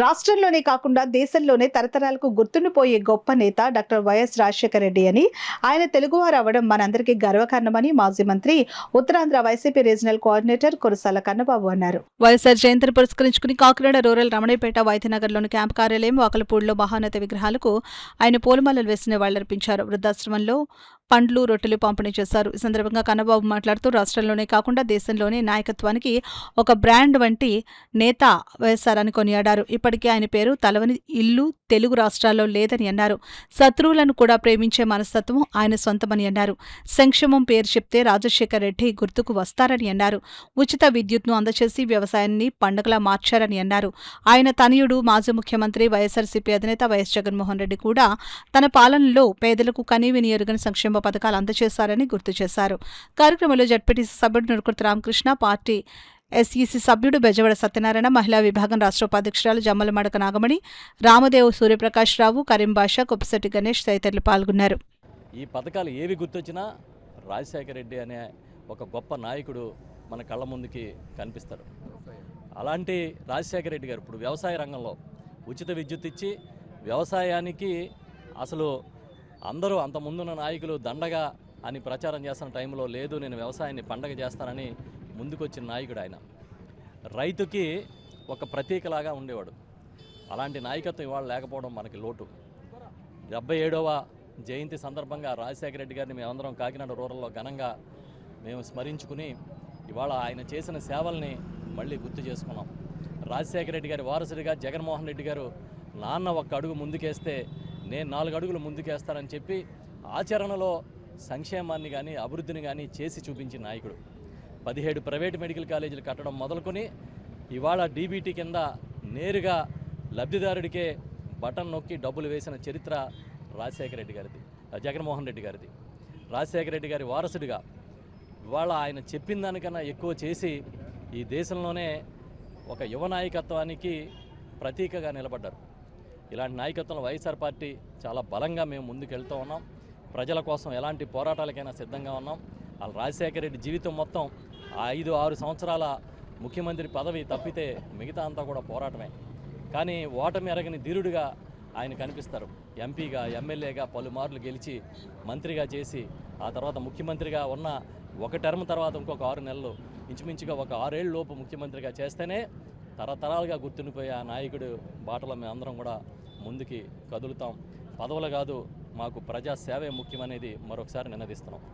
రాష్ట్రంలోనే కాకుండా దేశంలోనే తరతరాలకు గుర్తుండిపోయే గొప్ప నేత డాక్టర్ వైఎస్ రాజశేఖర రెడ్డి అని, ఆయన తెలుగువారు అవ్వడం మనందరికీ గర్వకారణమని మాజీ మంత్రి, Uttarandhra YCP regional coordinator Kurasala Kannababu అన్నారు. వైఎస్ఆర్ జయంతిని పురస్కరించుకుని కాకినాడ రూరల్ రమణీపేట వైద్యనగర్లోని క్యాంపు కార్యాలయం వాకలపూడిలో మహానేత విగ్రహాలకు ఆయన పూలమాలలు వేసి నివాళులర్పించారు. వృద్ధాశ్రమంలో పండ్లు, రొట్టెలు పంపిణీ చేశారు. ఈ సందర్భంగా కన్నబాబు మాట్లాడుతూ రాష్ట్రంలోనే కాకుండా దేశంలోనే నాయకత్వానికి ఒక బ్రాండ్ వంటి నేత వైఎస్ఆర్ అని కొనియాడారు. ఇప్పటికీ ఆయన పేరు తలవని ఇల్లు తెలుగు రాష్ట్రాల్లో లేదని అన్నారు. శత్రువులను కూడా ప్రేమించే మనస్తత్వం ఆయన సొంతమని అన్నారు. సంక్షేమం పేరు చెప్తే రాజశేఖర రెడ్డి గుర్తుకు వస్తారని అన్నారు. ఉచిత విద్యుత్ను అందచేసి వ్యవసాయాన్ని పండుగలా మార్చారని అన్నారు. ఆయన తనయుడు మాజీ ముఖ్యమంత్రి వైఎస్ఆర్సీపీ అధినేత వైఎస్ జగన్మోహన్ రెడ్డి కూడా తన పాలనలో పేదలకు కనీవిని ఎరుగని సంక్షేమ పథకాలు అందజేశారని గుర్తు చేశారు. కార్యక్రమంలో జడ్పీటీసీ సభ్యుడు నురుకుర్తి రామకృష్ణ, పార్టీ ఎస్ఈసీ సభ్యుడు బెజవాడ సత్యనారాయణ, మహిళా విభాగం రాష్ట్ర ఉపాధ్యక్షురాలు జమ్మలమడక నాగమణి, రామదేవ్, సూర్యప్రకాష్ రావు, కరీం బాషా, కొప్పిశెట్టి గణేష్ తదితరులు పాల్గొన్నారు. ఈ పథకాలు ఏవి గుర్తొచ్చినా రాజశేఖర రెడ్డి అనే ఒక గొప్ప నాయకుడు మన కళ్ళ ముందుకి కనిపిస్తారు. అలాంటి రాజశేఖర రెడ్డి గారు ఇప్పుడు వ్యవసాయ రంగంలో ఉచిత విద్యుత్ ఇచ్చి వ్యవసాయానికి అసలు అందరూ అంత ముందున్న నాయకులు దండగా అని ప్రచారం చేస్తున్న టైంలో లేదు, నేను వ్యవసాయాన్ని పండగ చేస్తానని ముందుకొచ్చిన నాయకుడు ఆయన. రైతుకి ఒక ప్రతీకలాగా ఉండేవాడు. అలాంటి నాయకత్వం ఇవాళ లేకపోవడం మనకి లోటు. 77వ జయంతి సందర్భంగా రాజశేఖర రెడ్డి గారిని మేమందరం కాకినాడ రూరల్లో ఘనంగా మేము స్మరించుకుని ఇవాళ ఆయన చేసిన సేవల్ని మళ్ళీ గుర్తు చేసుకున్నాం. రాజశేఖర రెడ్డి గారి వారసుడిగా జగన్మోహన్ రెడ్డి గారు నాన్న ఒక్క అడుగు ముందుకేస్తే నేను 4 అడుగులు ముందుకేస్తానని చెప్పి ఆచరణలో సంక్షేమాన్ని కానీ అభివృద్ధిని కానీ చేసి చూపించిన నాయకుడు. 17 ప్రైవేటు మెడికల్ కాలేజీలు కట్టడం మొదలుకొని ఇవాళ డీబీటీ కింద నేరుగా లబ్ధిదారుడికే బటన్ నొక్కి డబ్బులు వేసిన చరిత్ర రాజశేఖర రెడ్డి గారిది, జగన్మోహన్ రెడ్డి గారిది. రాజశేఖర రెడ్డి గారి వారసుడిగా ఇవాళ ఆయన చెప్పిన దానికన్నా ఎక్కువ చేసి ఈ దేశంలోనే ఒక యువ నాయకత్వానికి ప్రతీకగా నిలబడ్డారు. ఇలాంటి నాయకత్వంలో వైఎస్ఆర్ పార్టీ చాలా బలంగా మేము ముందుకెళ్తూ ఉన్నాం. ప్రజల కోసం ఎలాంటి పోరాటాలకైనా సిద్ధంగా ఉన్నాం. వాళ్ళ రాజశేఖర రెడ్డి జీవితం మొత్తం 5-6 సంవత్సరాల ముఖ్యమంత్రి పదవి తప్పితే మిగతా అంతా కూడా పోరాటమే. కానీ ఓటమి ఎరగని ధీరుడిగా ఆయన కనిపిస్తారు. ఎంపీగా, ఎమ్మెల్యేగా పలుమార్లు గెలిచి మంత్రిగా చేసి ఆ తర్వాత ముఖ్యమంత్రిగా ఉన్న ఒక టర్మ్ తర్వాత ఇంకొక 6 నెలలు ఇంచుమించుగా ఒక 6 ఏళ్ళ లోపు ముఖ్యమంత్రిగా చేస్తేనే తరతరాలుగా గుర్తుండిపోయే ఆ నాయకుడు బాటలో మేమందరం కూడా ముందుకి కదులుతాం. పదవులు కాదు, మాకు ప్రజా సేవే ముఖ్యమనేది మరొకసారి నినదిస్తున్నాం.